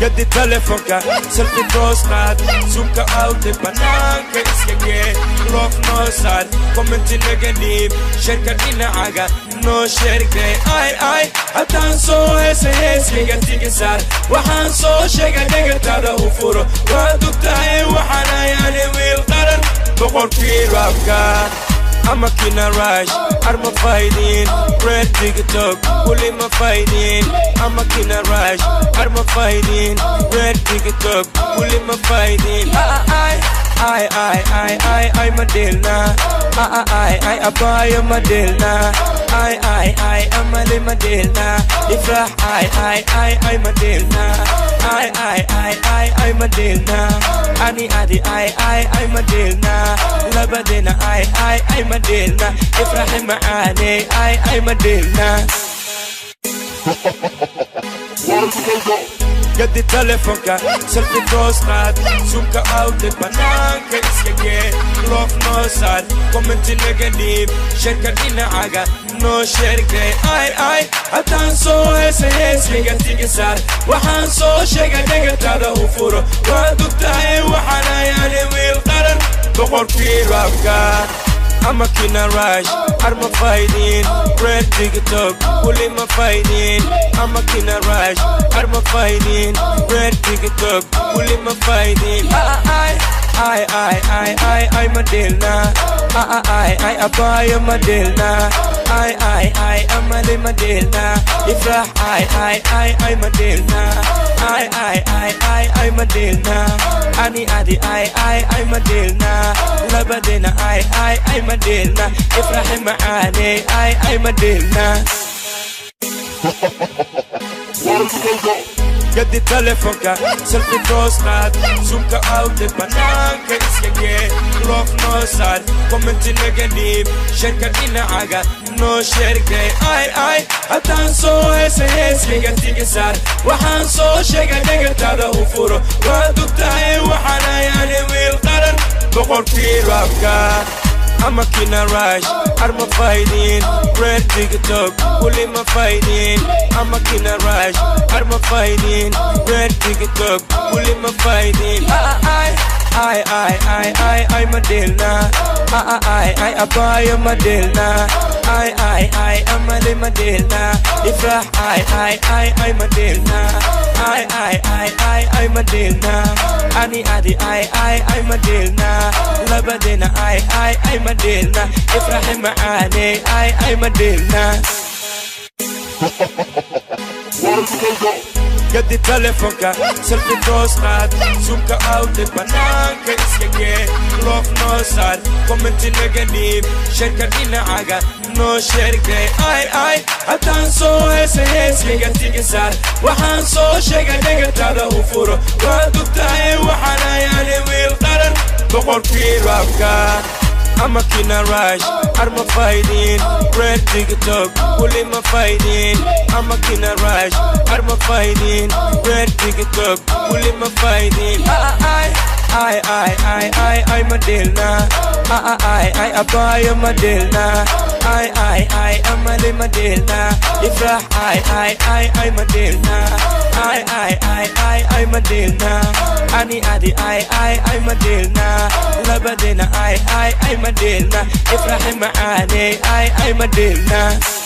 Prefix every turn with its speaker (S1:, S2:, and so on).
S1: قد تلفونك سلفي توستات زومك اوت بنانك اسكاكي لوف نوسات كومنتي نيجاتيف شركة دينا عاقا نو شركة اي حتى نسو هس كيغتي كسار وحان سو شيغا ديغتادا وفورو وادوكتاي وحانا يعني ويلقرن بقول في رابكا I'm a kina rush, I'm a fighting, red TikTok, fully my fighting. I'm a kina rush, I'm a fighting, red TikTok, fully my fighting. I'm a deal now. I buy a deal now. I'm a lima deal now. If I'm a deal now. I'm a deal now. Ani adi I'm a deal now. Labadina I'm a deal now. Ibrahim Ani I'm a deal now. قد تلفونك سلفي توستات زومك اوت بنانك اسكاكي لوف نوسات كومنتي نيجاتيف شركة دينا عاقا نو شركة اي حتى نسو هس كيغتي كسار وحان سو شيغا ديغتادا وفورو وادوكتاي وحانا يعني ويلقرن بقول في رابكا I'm a kina rush, I'm a fighting, red TikTok, fully my fighting. I'm a kina rush, I'm a fighting, red TikTok, fully my fighting. I'm a deal now. I buy a deal now. I'm a lima deal now. If I'm a deal now. I'm a deal now. Ani adi I'm a deal now. Labadina I'm a deal now. Ibrahim Ani I'm a deal now. قد تلفونك سلفي توستات زومك اوت بنانك اسكاكي لوف نوسات كومنتي نيجاتيف شركة دينا عاقا نو شركة اي حتى نسو هس كيغتي كسار وحان سو شيغا ديغتادا وفورو وادوكتاي وحانا يعني ويلقرن بقول في رابكا I'm a kina rush, I'm a fighting, red TikTok, fully my fighting. I'm a kina rush, I'm a fighting, red TikTok, fully my fighting. I'm a deal now. I buy a deal now. I'm a lima deal now. If I'm a deal now. I'm a deal now. Ani adi I'm a deal now. Labadina I'm a deal now. Ibrahim Ani I'm a deal now. قد تلفونك سلفي توستات زومك اوت بنانك اسكاكي لوف نوسات كومنتي نيجاتيف شركة دينا عاقا نو شركة اي حتى نسو هس كيغتي كسار وحان سو شيغا ديغتادا وفورو وادوكتاي وحانا يعني ويلقرن بقول في رابكا I'm a kina rush, I'm a fighting, red TikTok, fully my fighting. I'm a kina rush, I'm a fighting, red TikTok, fully my fighting. I'm a deal now. I buy a deal now. I'm a lima deal now. If I'm a deal now. I'm a deal now. Ani adi I'm a deal now. Labadina I'm a deal now. Ibrahim Ani I'm a deal now.